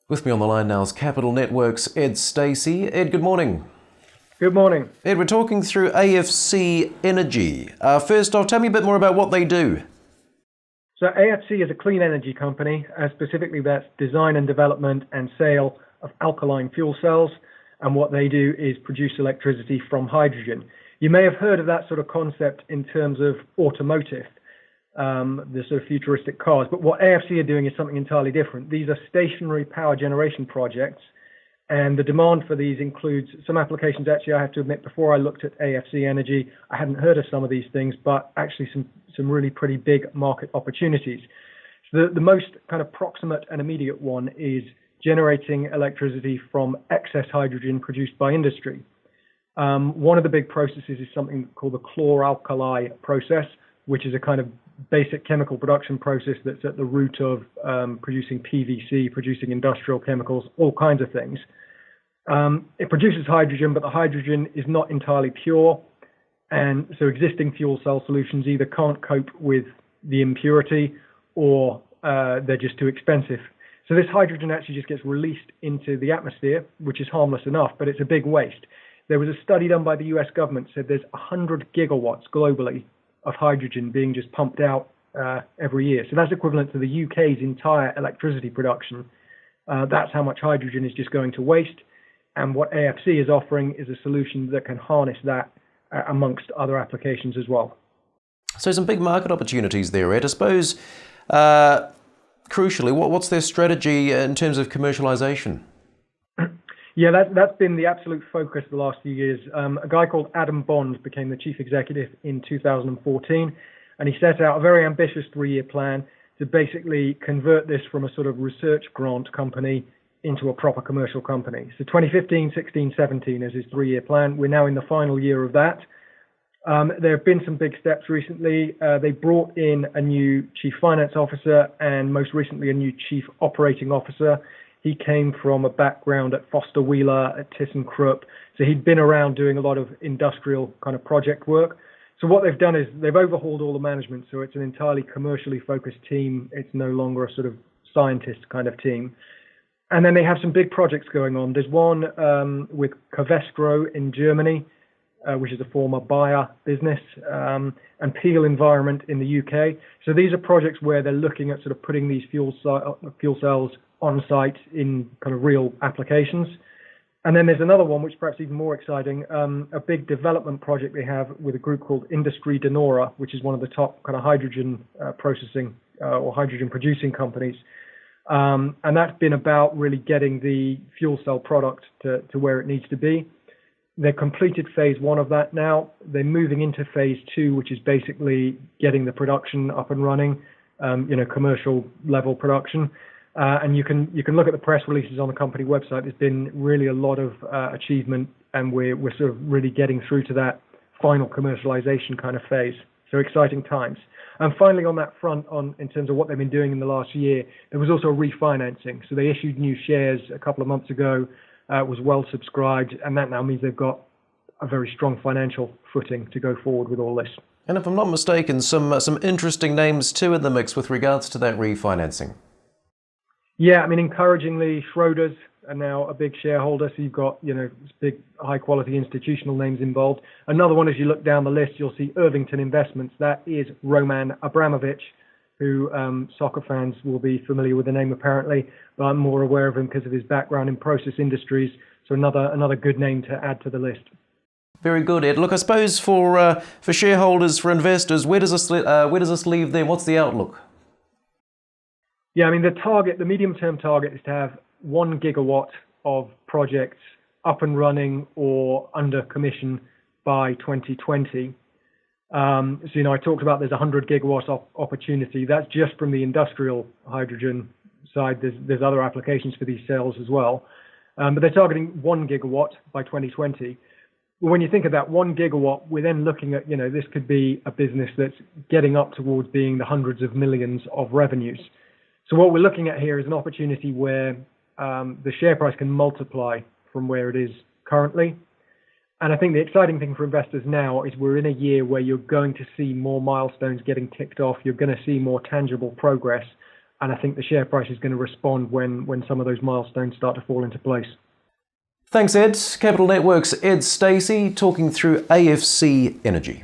With me on the line now is Capital Network's Ed Stacey. Ed, good morning. Good morning. Ed, we're talking through AFCenergy. First off, tell me a bit more about what they do. So AFC is a clean energy company, specifically that's design and development and sale of alkaline fuel cells. And what they do is produce electricity from hydrogen. You may have heard of that sort of concept in terms of automotive, the sort of futuristic cars. But what AFC are doing is something entirely different. These are stationary power generation projects. And the demand for these includes some applications. Actually, I have to admit, before I looked at AFCenergy, I hadn't heard of some of these things, but actually some really pretty big market opportunities. So the most kind of proximate and immediate one is generating electricity from excess hydrogen produced by industry. One of the big processes is something called the chlor-alkali process, which is a kind of basic chemical production process that's at the root of producing PVC, producing industrial chemicals, all kinds of things. It produces hydrogen, but the hydrogen is not entirely pure. And so existing fuel cell solutions either can't cope with the impurity or they're just too expensive. So this hydrogen actually just gets released into the atmosphere, which is harmless enough, but it's a big waste. There was a study done by the US government said there's 100 gigawatts globally of hydrogen being just pumped out every year. So that's equivalent to the UK's entire electricity production. That's how much hydrogen is just going to waste. And what AFC is offering is a solution that can harness that amongst other applications as well. So some big market opportunities there, Ed. I suppose, crucially, what's their strategy in terms of commercialization? Yeah, that's been the absolute focus the last few years. A guy called Adam Bond became the chief executive in 2014, and he set out a very ambitious 3-year plan to basically convert this from a sort of research grant company into a proper commercial company. So 2015, 16, 17 is his 3-year plan. We're now in the final year of that. There have been some big steps recently. They brought in a new chief finance officer and most recently a new chief operating officer. He came from a background at Foster Wheeler, at ThyssenKrupp. So he'd been around doing a lot of industrial kind of project work. So what they've done is they've overhauled all the management. So it's an entirely commercially focused team. It's no longer a sort of scientist kind of team. And then they have some big projects going on. There's one with Covestro in Germany, which is a former Bayer business, and Peel Environment in the UK. So these are projects where they're looking at sort of putting these fuel cells on site in kind of real applications. And then there's another one, which is perhaps even more exciting, a big development project they have with a group called Industrie De Nora, which is one of the top kind of hydrogen processing or hydrogen producing companies. And that's been about really getting the fuel cell product to where it needs to be. They've completed phase 1 of that now. They're moving into phase 2, which is basically getting the production up and running, commercial level production. And you can look at the press releases on the company website. There's been really a lot of achievement, and we're sort of really getting through to that final commercialization kind of phase. So exciting times. And finally, on that front, in terms of what they've been doing in the last year, there was also refinancing. So they issued new shares a couple of months ago. It was well subscribed, and that now means they've got a very strong financial footing to go forward with all this. And if I'm not mistaken, some interesting names too in the mix with regards to that refinancing. Yeah, I mean, encouragingly, Schroders are now a big shareholder, so you've got, big, high-quality institutional names involved. Another one, as you look down the list, you'll see Irvington Investments. That is Roman Abramovich, who soccer fans will be familiar with the name apparently, but I'm more aware of him because of his background in process industries. So another good name to add to the list. Very good, Ed. Look, I suppose for shareholders, for investors, where does this leave them? What's the outlook? Yeah, I mean, the medium-term target is to have 1 gigawatt of projects up and running or under commission by 2020. So, I talked about there's 100 gigawatts opportunity. That's just from the industrial hydrogen side. There's other applications for these cells as well. But they're targeting 1 gigawatt by 2020. When you think of that 1 gigawatt, we're then looking at, this could be a business that's getting up towards being the hundreds of millions of revenues. So what we're looking at here is an opportunity where the share price can multiply from where it is currently. And I think the exciting thing for investors now is we're in a year where you're going to see more milestones getting ticked off. You're going to see more tangible progress And I think the share price is going to respond when some of those milestones start to fall into place. Thanks, Ed. Capital Network's Ed Stacey talking through AFCenergy.